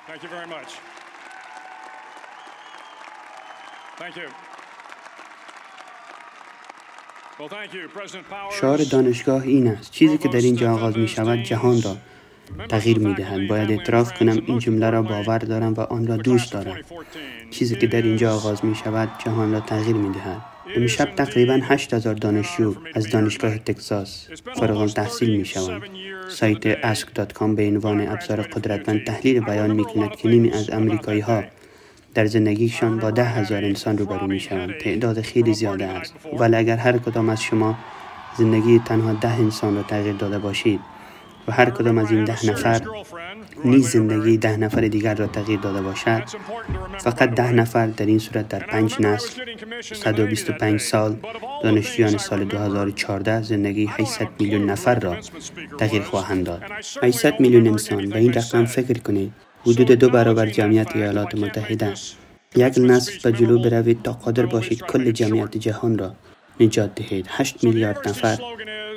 Thank you very much. Thank you. Well, thank you, President Powers. شعار دانشگاه این است: چیزی که در اینجا آغاز می شود جهان را تغییر می دهد. باید اعتراف کنم این جمله را باور دارم و آن را دوست دارم. چیزی که در اینجا آغاز می شود جهان را تغییر می دهد. امشب تقریباً 8000 دانشجو از دانشگاه تگزاس فارغ التحصیل می شوند. سایت ask.com به عنوان ابزار قدرتمند تحلیل بیان می کند که نیمی از امریکایی ها در زندگیشان با 10,000 انسان روبرو می شوند. تعداد خیلی زیاده است، ولی اگر هر کدام از شما زندگی تنها 10 انسان را تغییر داده باشید و هر کدام از این 10 نفر نیز زندگی 10 نفر دیگر را تغییر داده باشد، فقط 10 نفر در این صورت در 5 نسل 125 سال دانشجویان سال 2014 زندگی 800 میلیون نفر را تغییر خواهند داد. 800 میلیون انسان، به این رقم فکر کنید. حدود 2 برابر جمعیت ایالات متحده. یک نسل به جلو بروید تا قادر باشید کل جمعیت جهان را نجات دهید. 8 میلیارد نفر.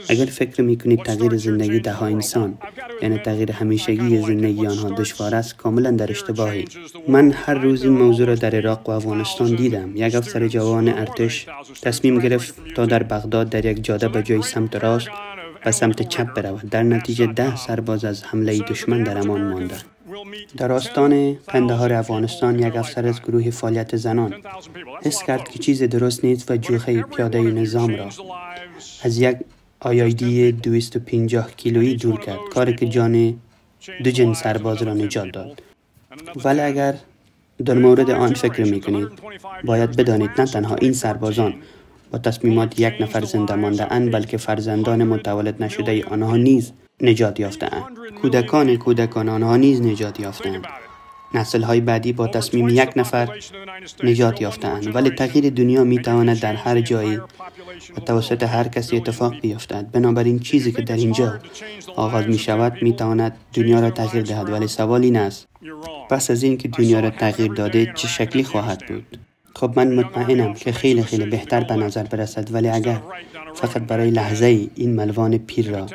اگر فکر میکنید تغییر زندگی 10 انسان یعنی تغییر همیشگی زندگی آنها دشوار است، کاملا در اشتباهید. من هر روز این موضوع را در عراق و افغانستان دیدم. یک افسر جوان ارتش تصمیم گرفت تا در بغداد در یک جاده به جای سمت راست و سمت چپ برود. در نتیجه 10 سرباز از حمله دشمن در امان ماندند. در آستان قندهار افغانستان یک افسر از گروه فعالیت زنان حس کرد که چیز درست نیست و جوخه پیاده نظام را از یک IED 250 کیلویی دور کرد، کاری که جان 2 جن سرباز را نجات داد. ولی اگر در مورد آن فکر میکنید، باید بدانید نه تنها این سربازان با تصمیمات یک نفر زنده مانده اند، بلکه فرزندان متولد نشده آنها نیز نجات یافته اند. کودکان آنها نیز نجات یافته اند. نسل‌های بعدی با تصمیم یک نفر نجات یافته اند. ولی تغییر دنیا می تواند در هر جایی و توسط هر کسی اتفاق بیفتد. بنابراین چیزی که در اینجا آغاز می شود می تواند دنیا را تغییر دهد. ولی سوال این است: پس از این که دنیا را تغییر داده چه شکلی خواهد بود؟ خب من مطمئنم که خیلی بهتر به نظر برسد. ولی اگر فقط برای لحظه این ملوان پیر را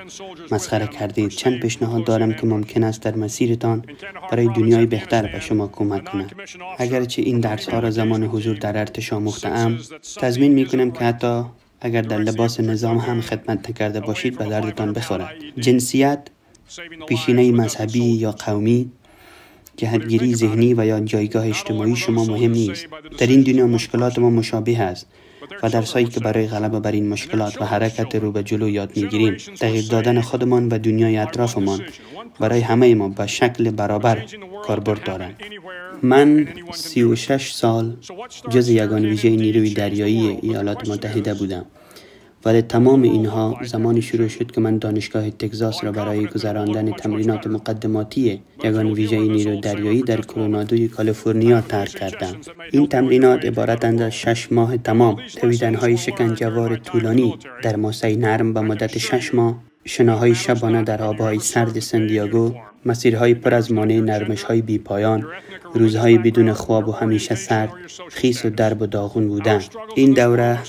مسخره کردید، چند پیشنهاد دارم که ممکن است در مسیرتان برای دنیای بهتر به شما کمک کند. اگرچه این درس ها را زمان حضور در ارتش آموخته‌ام، تضمین می کنم که حتی اگر در لباس نظام هم خدمت نکرده باشید به دردتان بخورد. جنسیت، پیشینه مذهبی یا قومی، جهتگیری ذهنی و یا جایگاه اجتماعی شما مهم نیست. در این دنیا مشکلات ما مشابه است و درسایی که برای غلبه بر این مشکلات و حرکت رو به جلو یاد میگیریم، تغییر دادن خودمان و دنیای اطرافمان برای همه ما به شکل برابر کاربرد دارند. من 36 سال جز یگان ویژه نیروی دریایی ایالات متحده بودم، ولی تمام اینها زمانی شروع شد که من دانشگاه تگزاس را برای گذراندن تمرینات مقدماتی یگان ویژه نیروی دریایی در کلرادوی کالیفرنیا ترک کردم. این تمرینات عبارتند از 6 ماه تمام دویدن‌های شکنجه‌وار طولانی در ماسه نرم به مدت 6 ماه، شناهای شبانه در آب‌های سرد سندیاگو، مسیرهای پر از مانع نرمش‌های بی‌پایان، روزهای بدون خواب و همیشه سرد، خیس و درب و داغون بودن. این دوره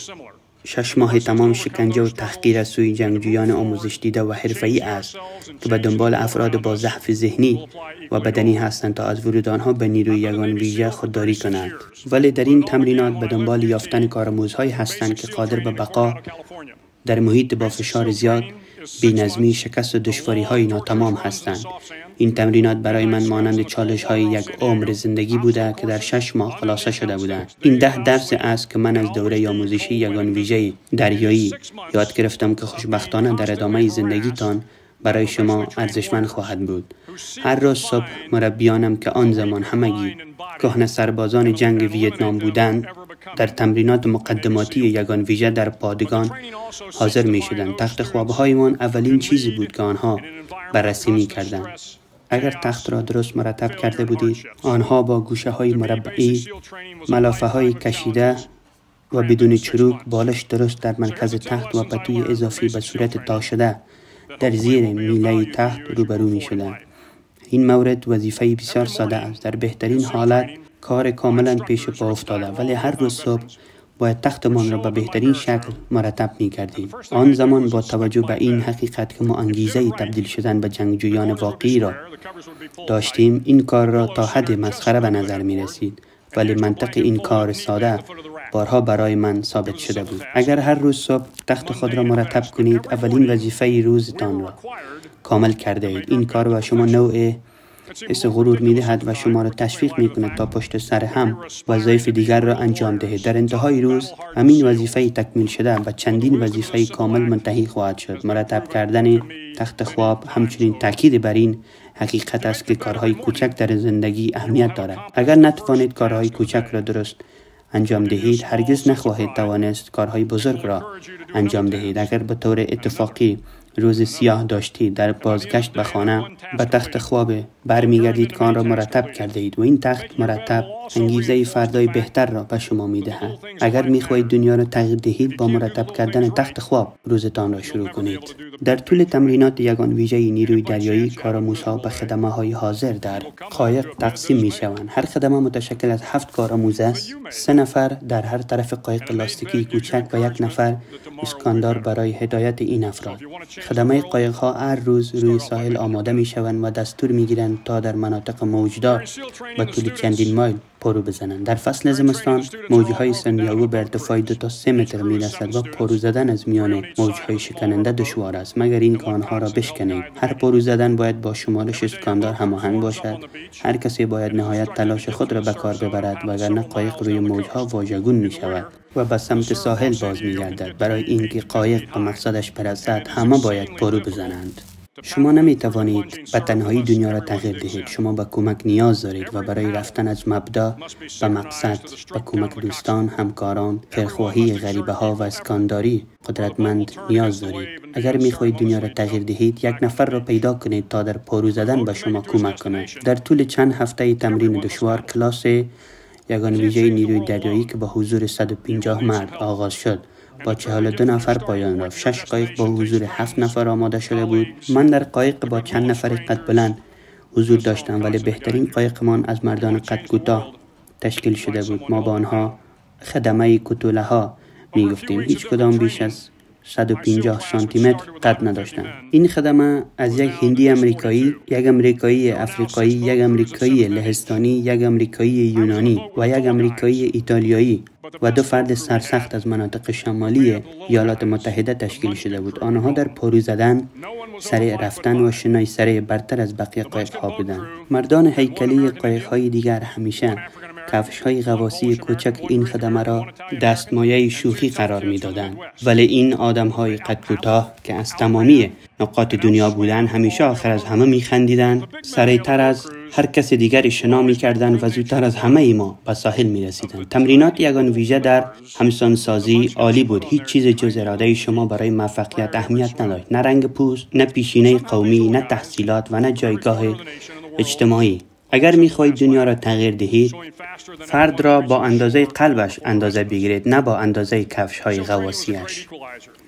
6 ماه تمام شکنجه و تحقیر از سوی جنگجویان آموزش دیده و حرفه‌ای است که به دنبال افراد با ضعف ذهنی و بدنی هستند تا از ورود آنها به نیروی یگان ویژه خودداری کنند. ولی در این تمرینات به دنبال یافتن کارآموزهایی هستند که قادر به بقا در محیط با فشار زیاد، بی‌نظمی، شکست و دشواری‌های ناتمام هستند. این تمرینات برای من مانند چالش‌های یک عمر زندگی بوده که در 6 ماه خلاصه شده بودند. این 10 درس است که من از دوره آموزشی یگان ویژه دریایی یاد گرفتم که خوشبختانه در ادامه زندگیتان برای شما ارزشمند خواهد بود. هر روز صبح مربیانم که آن زمان همگی کهنه سربازان جنگ ویتنام بودند، در تمرینات مقدماتی یگان ویژه در پادگان حاضر می شدند. تخت خوابهایمان اولین چیزی بود که آنها بررسی می کردند. اگر تخت را درست مرتب کرده بودید، آنها با گوشه های مربعی، ملافه های کشیده و بدون چروک، بالش درست در مرکز تخت و پتوی اضافی به صورت تا شده در زیر میله تخت روبرو می شدند. این مورد وظیفه بسیار ساده است. در بهترین حالت کار کاملا پیش پا افتاده، ولی هر روز صبح باید تختمان را به بهترین شکل مرتب می کردیم. آن زمان با توجه به این حقیقت که ما انگیزه تبدیل شدن به جنگجویان واقعی را داشتیم، این کار را تا حد مسخره به نظر می رسید. ولی منطق این کار ساده بارها برای من ثابت شده بود. اگر هر روز صبح تخت خود را مرتب کنید، اولین وظیفه روزتان را کامل کرده اید. این کار به شما نوع حس غرور می دهد و شما را تشویق می کند تا پشت سر هم وظایف دیگر را انجام دهید. در انتهای روز همین وظیفه تکمیل شده به چندین وظیفه کامل منتهی خواهد شد. مرتب کردن تخت خواب همچنین تاکید بر این حقیقت است که کارهای کوچک در زندگی اهمیت دارد. اگر نتوانید کارهای کوچک را درست انجام دهید، هرگز نخواهید توانست کارهای بزرگ را انجام دهید. اگر به طور اتفاقی روز سیاه داشتید، در بازگشت به خانه به تخت خواب برمیگردید که آن را مرتب کرده اید و این تخت مرتب انگیزه فردای بهتر را به شما میدهد. اگر میخواهید دنیا را تغییر دهید، با مرتب کردن تخت خواب روزتان را شروع کنید. در طول تمرینات یگان ویژه نیروی دریایی، کارآموزها به خدمه های حاضر در قایق تقسیم می شوند. هر خدمه متشکل از 7 کارآموز است. 3 نفر در هر طرف قایق لاستیکی کوچک و 1 نفر اسکاندار برای هدایت این افراد. خدمه قایق ها هر روز روی ساحل آماده می شوند و دستور می گیرند تا در مناطق موجدار به طول چندین مایل پرو بزنند. در فصل زمستان موجهای سانتیاگو به ارتفاع 2 تا 3 متر می رسد و پرو زدن از میان موجهای شکننده دشوار است مگر اینکه آنها را بشکنید. هر پرو زدن باید با شمارش اسکاندار هماهنگ باشد. هر کسی باید نهایت تلاش خود را به کار ببرد وگرنه قایق روی موجها واژگون می شود و به سمت ساحل باز می گردد. برای اینکه قایق به مقصدش برسد، همه باید پرو بزنند. شما نمی توانید به تنهایی دنیا را تغییر دهید. شما به کمک نیاز دارید و برای رفتن از مبدا به مقصد به کمک دوستان، همکاران، خیرخواهی غریبه ها و اسکانداری قدرتمند نیاز دارید. اگر می خواهید دنیا را تغییر دهید، 1 نفر را پیدا کنید تا در پرو زدن به شما کمک کند. در طول چند هفته تمرین دشوار، کلاس یگان ویژه نیروی دریایی که با حضور 150 مرد آغاز شد، با 42 نفر پایان رفت. 6 قایق با حضور 7 نفر آماده شده بود. من در قایق با چند نفر قد بلند حضور داشتم، ولی بهترین قایقمان از مردان قد کوتاه تشکیل شده بود. ما با آنها خدمه کتوله ها می گفتیم. هیچ کدام بیش از 150 سانتی متر قد نداشتند. این خدمه از 1 هندی امریکایی، 1 امریکایی افریقایی، 1 امریکایی لهستانی، 1 امریکایی یونانی و 1 امریکایی ایتالیایی و 2 فرد سرسخت از مناطق شمالی ایالات متحده تشکیل شده بود. آنها در پرو زدن، سریع رفتن و شنای سریع برتر از بقیه قایق ها بودند. مردان هیکلی قایق های دیگر همیشه کفش های غواصی کوچک این خدمه را دستمایه شوخی قرار می دادند. ولی این آدم های قد کوتاه که از تمامی نقاط دنیا بودند، همیشه آخر از همه می خندیدند، سریعتر از هر کس دیگری شنا می کردند و زودتر از همه ما به ساحل می رسیدند. تمرینات یگان ویژه در همسانسازی عالی بود. هیچ چیز جز اراده شما برای موفقیت اهمیت نداشت. نه رنگ پوست، نه پیشینه قومی، نه تحصیلات و نه جایگاه اجتماعی. اگر می خواهید دنیا را تغییر دهید، فرد را با اندازه قلبش اندازه بگیرید، نه با اندازه کفش های غواصیش.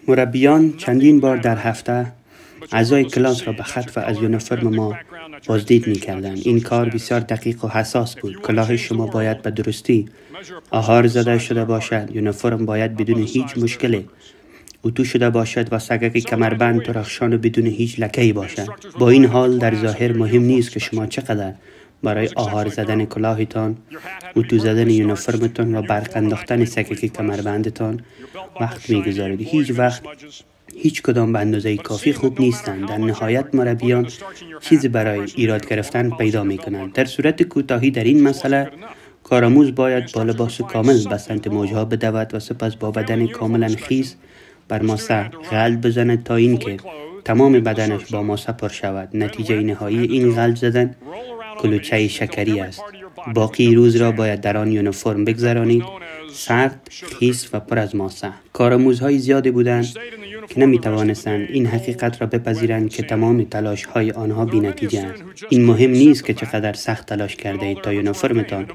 مربیان چندین بار در هفته اعضای کلاس را به خط و از یونیفرم ما بازدید می کردند. این کار بسیار دقیق و حساس بود. کلاه شما باید به درستی آهار زده شده باشد. یونیفرم باید بدون هیچ مشکلی اتو شده باشد و سگک کمربند درخشان و بدون هیچ لکه‌ای باشد. با این حال در ظاهر مهم نیست که شما چقدر برای آهار زدن کلاهتان، اتو زدن یونیفرمتان و برق انداختن سگک کمربندتان وقت می‌گذارید. هیچ وقت هیچ کدام به اندازه کافی خوب نیستند. در نهایت مربیان چیزی برای ایراد گرفتن پیدا می‌کنند. در صورت کوتاهی در این مسئله، کارآموز باید با لباس کامل به سمت موجها بدود و سپس با بدن کاملا خیس بر ماسه غلط بزند تا اینکه تمام بدنش با ماسه پر شود. نتیجه نهایی این غلط زدن کلوچه شکری است. باقی روز را باید در آن یونیفرم بگذرانید، سرد، خیس و پر از ماسه. کارآموزهای زیادی بودند که نمی توانستند این حقیقت را بپذیرند که تمام تلاش های آنها بی نتیجه است. این مهم نیست که چقدر سخت تلاش کرده اید تا یونیفرمتان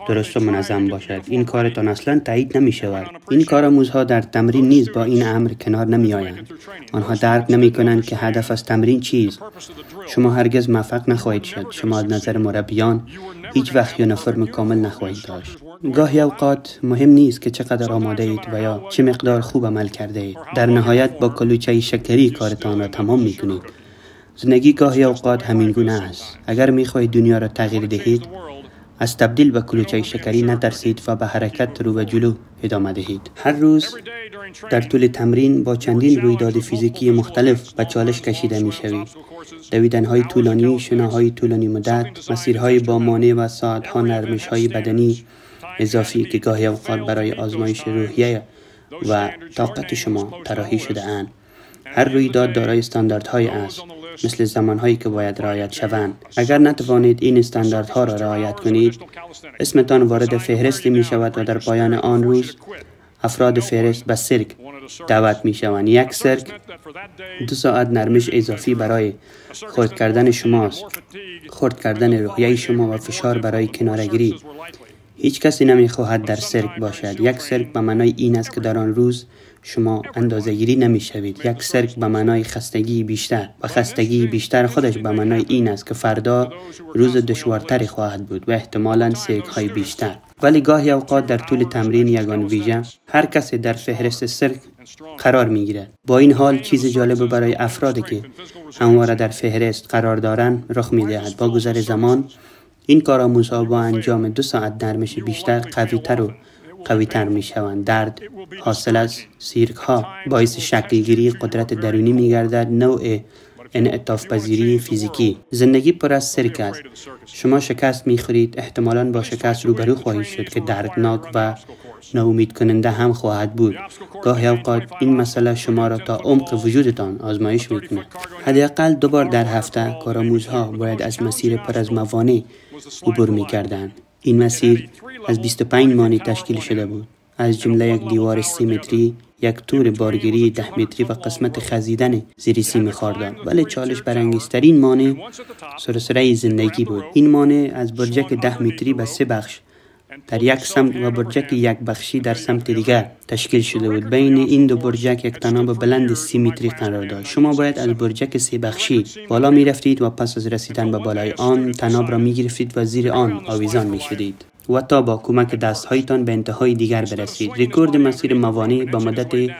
درست و منظم باشد. این کارتان اصلا تایید نمی شود. این کارآموزها در تمرین نیز با این امر کنار نمی آیند. آنها درک نمی کنند که هدف از تمرین چیست. شما هرگز موفق نخواهید شد. شما از نظر مربیان هیچ وقت یونیفرم کامل نخواهید داشت. گاهی اوقات مهم نیست که چقدر آماده اید و یا چه مقدار خوب عمل کرده اید. در نهایت با کلوچه شکری کارتان را تمام میکنید. زندگی گاهی اوقات همین گونه است. اگر میخواهید دنیا را تغییر دهید، از تبدیل به کلوچه شکری نترسید و به حرکت رو به جلو ادامه دهید. هر روز در طول تمرین با چندین رویداد فیزیکی مختلف به چالش کشیده میشوید. دویدن‌های طولانی، شناهای طولانی مدت، مسیرهای با مانع و ساعت‌ها نرمش‌های بدنی اضافی که گاهی اوقات برای آزمایش روحیه و طاقت شما طراحی شده اند. هر رویداد دارای استانداردهای است، مثل زمانهایی که باید رعایت شوند. اگر نتوانید این استانداردها را رعایت کنید، اسمتان وارد فهرستی می شود و در پایان آن روز افراد فهرست به سرک دعوت می شوند. یک سرک 2 ساعت نرمش اضافی برای خرد کردن شماست، خرد کردن روحیه شما و فشار برای کناره‌گیری. هیچ کسی نمی خواهد در سرک باشد. یک سرک به معنای این است که در آن روز شما اندازه‌گیری نمی شوید. یک سرک به معنای خستگی بیشتر و خستگی بیشتر خودش به معنای این است که فردا روز دشوارتری خواهد بود و احتمالاً سرک های بیشتر. ولی گاهی اوقات در طول تمرین یگان ویژه هر کسی در فهرست سرک قرار می گیرد. با این حال چیز جالب برای افرادی که همواره در فهرست قرار دارند رخ می دهد. با گذر زمان این کارآموزها با انجام 2 ساعت نرمش بیشتر قوی‌تر می شوند. درد حاصل از سیرک ها باعث شکلگیری قدرت درونی می گردد، نوع انعطاف پذیری فیزیکی. زندگی پر از سرک است. شما شکست می خورید، احتمالاً با شکست روبرو خواهید شد که دردناک و ناامید کننده هم خواهد بود. گاهی اوقات این مسئله شما را تا عمق وجودتان آزمایش می کند. حداقل 2 بار در هفته کارآموزها باید از مسیر پر از موانع عبور می کردند. این مسیر از 25 مانع تشکیل شده بود، از جمله یک دیوار 30 متری، یک تور بارگیری 10 متری و قسمت خزیدن زیر سیم خاردار. ولی چالش برانگیزترین مانع سرسره زندگی بود. این مانع از برجک 10 متری به 3 بخش در یک سمت و برجک 1 بخشی در سمت دیگر تشکیل شده بود. بین این 2 برجک یک تناب بلند 30 متری قرار داشت. شما باید از برجک 3 بخشی بالا می رفتید و پس از رسیدن به بالای آن تناب را می گرفتید و زیر آن آویزان می شدید و تا با کمک دستهایتان به انتهای دیگر برسید. رکورد مسیر موانع با مدت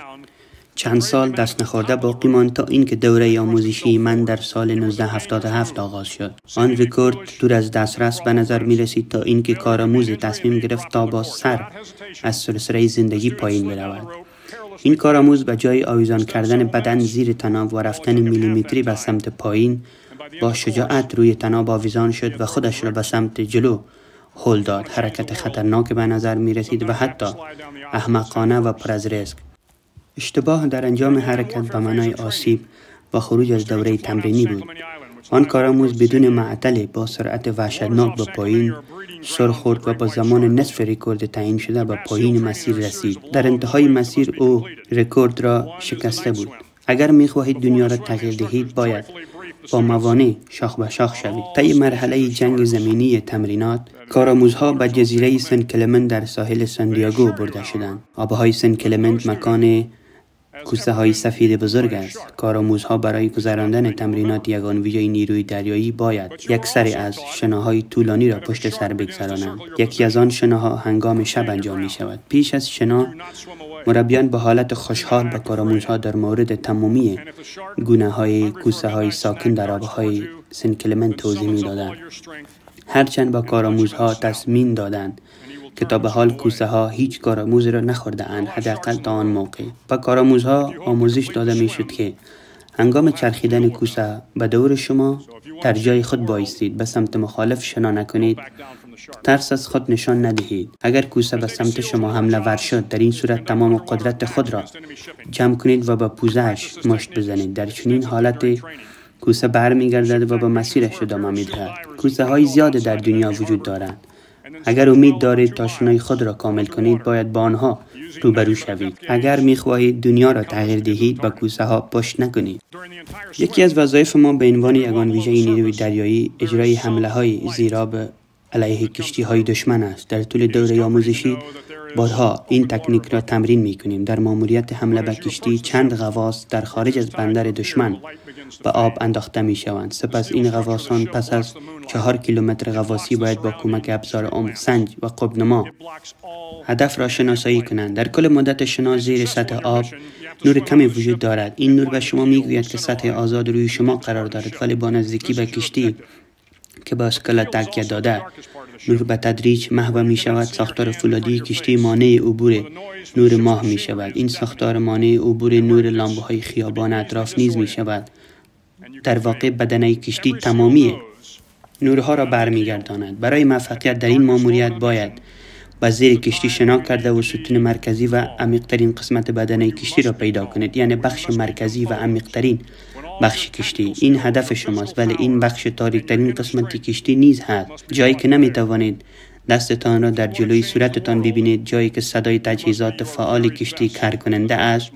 چند سال دست نخورده باقی ماند تا اینکه دوره آموزشی من در سال 1977 آغاز شد. آن رکورد دور از دسترس به نظر می رسید تا اینکه کارآموز تصمیم گرفت تا با سر از سلسله زندگی پایین برود. این کارآموز به جای آویزان کردن بدن زیر تناب و رفتن میلیمتری به سمت پایین، با شجاعت روی تناب آویزان شد و خودش را به سمت جلو هل داد. حرکت خطرناک به نظر می رسید و حتی احمقانه و پر از ریسک. اشتباه در انجام حرکت به معنای آسیب و خروج از دوره تمرینی بود. آن کارآموز بدون معطل با سرعت وحشتناک به پایین سر خورد و با زمان نصف رکورد تعیین شده به پایین مسیر رسید. در انتهای مسیر او رکورد را شکسته بود. اگر می خواهید دنیا را تغییر دهید، باید با موانع شاخ به شاخ شوید. طی مرحله جنگ زمینی تمرینات، کارآموزها به جزیره سن کلمنت در ساحل ساندیاگو برده شدند. آبهای سن کلمنت مکان کوسه های سفید بزرگ است. کارآموزها برای گذراندن تمرینات یگان ویژه نیروی دریایی باید یک سری از شناهای طولانی را پشت سر بگذرانند. یکی از آن شناها هنگام شب انجام می شود. پیش از شنا، مربیان به حالت خوشحال به کارآموزها در مورد تمامی گونه های کوسه های ساکن در آبهای سن کلمنت توضیح می دادند. هرچند با کارآموزها تصمیم دادند که تا به حال کوسه ها هیچ کارآموزی را نخورده اند، حداقل تا آن موقع. با کارآموزها آموزش داده می شد که هنگام چرخیدن کوسه به دور شما در جای خود بایستید، به سمت مخالف شنا نکنید، ترس از خود نشان ندهید. اگر کوسه به سمت شما حمله ور شد، در این صورت تمام قدرت خود را جمع کنید و به پوزش مشت بزنید. در چنین حالت کوسه برمیگردد و به مسیرش ادامه می‌دهد. کوسه های زیاد در دنیا وجود دارند. اگر امید دارید تا شنای خود را کامل کنید، باید با آنها روبرو شوید. اگر می‌خواهید دنیا را تغییر دهید، با کوسه ها پشت نکنید. یکی از وظایف ما به عنوان یگان ویژه نیروی دریایی، اجرای حمله های زیرا به علیه کشتی های دشمن است. در طول دوره آموزشی بارها این تکنیک را تمرین می کنیم. در ماموریت حمله به کشتی چند غواص در خارج از بندر دشمن به آب انداخته می شوند. سپس این غواصان پس از 4 کیلومتر غواصی باید با کمک ابزار عمق سنج و قطب‌نما هدف را شناسایی کنند. در کل مدت شنا زیر سطح آب نور کمی وجود دارد. این نور به شما می گوید که سطح آزاد روی شما قرار دارد، ولی با نزدیکی به کشتی که با اسکلت تکیه داده نور به تدریج محو می شود. ساختار فولادی کشتی مانع عبور نور ماه می شود. این ساختار مانع عبور نور لامپ‌های خیابان اطراف نیز می شود. در واقع بدنه کشتی تمامی نورها را برمیگرداند. برای موفقیت در این ماموریت باید با زیر کشتی شنا کرده و ستون مرکزی و عمیق‌ترین قسمت بدنه کشتی را پیدا کنید، یعنی بخش مرکزی و عمیق‌ترین بخش کشتی. این هدف شماست، ولی این بخش تاریک‌ترین قسمت کشتی نیز هست. جایی که نمی‌توانید دستتان را در جلوی صورتتان ببینید، جایی که صدای تجهیزات فعال کشتی کار کننده است،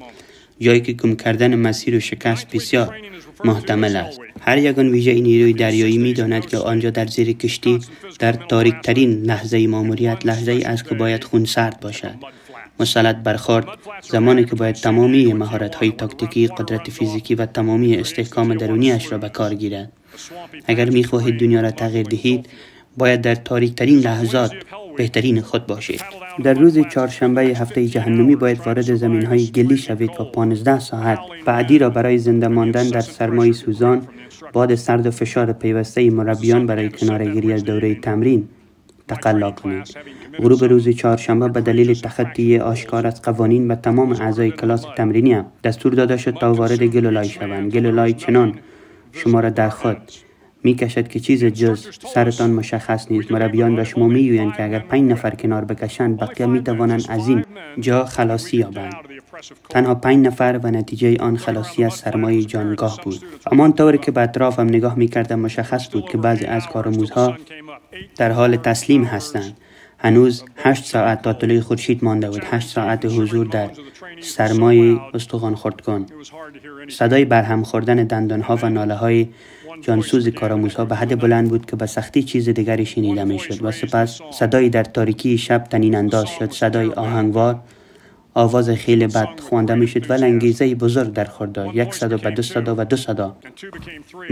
جایی که گم کردن مسیر و شکست بسیار محتمل است. هر یگان ویژه نیروی دریایی می‌داند که آنجا در زیر کشتی در تاریک‌ترین لحظه ماموریت لحظه‌ای است که باید خونسرد باشد. مسلط برخورد زمانی که باید تمامی مهارت‌های تاکتیکی، قدرت فیزیکی و تمامی استحکام درونیش را به کار گیرد. اگر می‌خواهید دنیا را تغییر دهید، باید در تاریک‌ترین لحظات بهترین خود باشید. در روز چهارشنبه هفته جهنمی باید وارد زمین‌های گلی شوید و 15 ساعت بعدی را برای زنده ماندن در سرمای سوزان، باد سرد و فشار پیوسته مربیان برای کناره‌گیری از دوره تمرین تقلا کنید. غروب روز چهارشنبه به دلیل تخطی آشکار از قوانین به تمام اعضای کلاس تمرینی دستور داده شد تا وارد گلولای شوند. گلولای چنان شما را در خود می کشد که چیز جز سرتان مشخص نیست. مربیان به شما می گویند که اگر 5 نفر کنار بکشند، بقیه می توانند از این جا خلاصی یابند. تنها 5 نفر و نتیجه آن خلاصی از سرمای جانگاه بود. همان طوری که به اطرافم نگاه می کردم مشخص بود که بعضی از کارآموزها در حال تسلیم هستند. هنوز 8 ساعت تا طلوع خورشید مانده بود. 8 ساعت حضور در سرمای استخوان خرد کن. صدای برهم خوردن دندانها و ناله های جانسوز کارآموزها به حد بلند بود که به سختی چیز دیگری شنیده می شد و سپس صدای در تاریکی شب طنین انداز شد. صدای آهنگوار، آواز خیلی بد خوانده می شد و انگیزه بزرگ در خور داشت. 1 صدا به 2 صدا و 2 صدا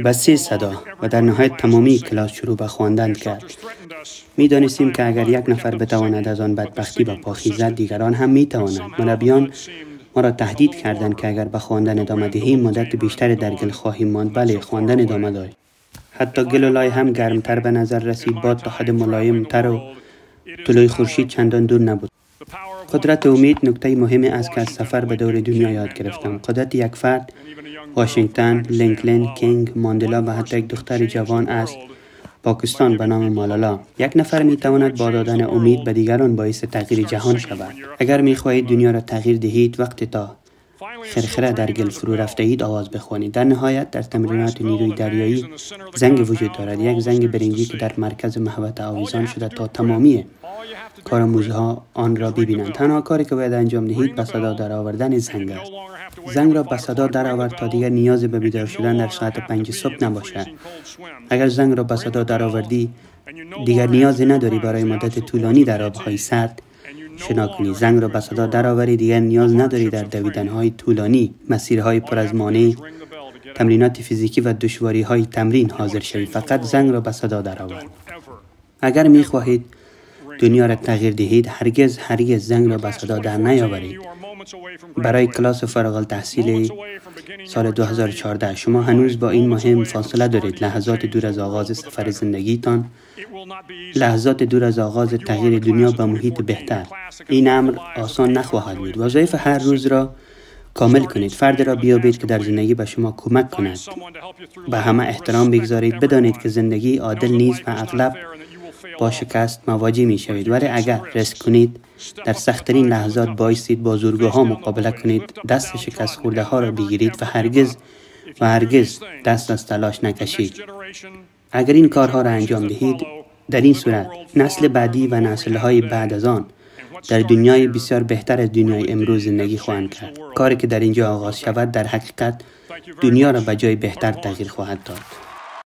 به 3 صدا و در نهایت تمامی کلاس شروع به خواندن کرد. می دانستیم که اگر 1 نفر بتواند از آن بدبختی به پا خیزد، دیگران هم می توانند. مربیان ما را تهدید کردند که اگر به خواندن ادامه دهیم مدت بیشتری در گل خواهیم ماند. بله، خواندن ادامه داشت. حتی گلولای هم گرمتر به نظر رسید. باد تا حد ملایم‌تر و طلوع خورشید چندان دور نبود. قدرت امید نکته مهمی است که از سفر به دور دنیا یاد گرفتم. قدرت یک فرد، واشنگتن، لینکلن، کینگ، ماندلا و حتی یک دختر جوان از پاکستان به نام مالالا. 1 نفر می تواند با دادن امید به دیگران باعث تغییر جهان شود. اگر می خواهید دنیا را تغییر دهید، وقت تا خرخره در گل فرو رفته اید آواز بخوانید. در نهایت در تمرینات نیروی دریایی زنگ وجود دارد. یک زنگ برنجی که در مرکز محوطه آویزان شده تا تمامی کارآموزها آن را ببینند. تنها کاری که باید انجام دهید به صدا درآوردن زنگ است. زنگ را به صدا درآورد تا دیگر نیاز به بیدار شدن در ساعت 5 صبح نباشد. اگر زنگ را به صدا درآوردی، دیگر نیازی نداری برای مدت طولانی در آب‌های سرد شنا کنی. زنگ را به صدا درآوری، دیگر نیاز نداری در دویدن‌های طولانی، مسیرهای پر از مانع، تمرینات فیزیکی و دشواری‌های تمرین حاضر شوی. فقط زنگ را به صدا درآور. اگر می‌خواهید دنیا را تغییر دهید، هرگز زنگ را به صدا در نیاورید. برای کلاس فارغ التحصیل سال 2014 شما هنوز با این مهم فاصله دارید. لحظات دور از آغاز سفر زندگیتان، لحظات دور از آغاز تغییر دنیا به محیط بهتر. این امر آسان نخواهد بود. وظایف هر روز را کامل کنید. فرد را بیابید که در زندگی به شما کمک کند. به همه احترام بگذارید. بدانید که زندگی عادل نیست و اغلب با شکست مواجه می شوید، ولی اگر ریسک کنید، در سخت‌ترین لحظات بایستید با زورگوها مقابله کنید، دست شکست خورده ها را بگیرید و هرگز دست از تلاش نکشید. اگر این کارها را انجام دهید، در این صورت نسل بعدی و نسل‌های بعد از آن در دنیای بسیار بهتر از دنیای امروز زندگی خواهند کرد. کاری که در اینجا آغاز شود در حقیقت دنیا را به جای بهتر تغییر خواهد داد.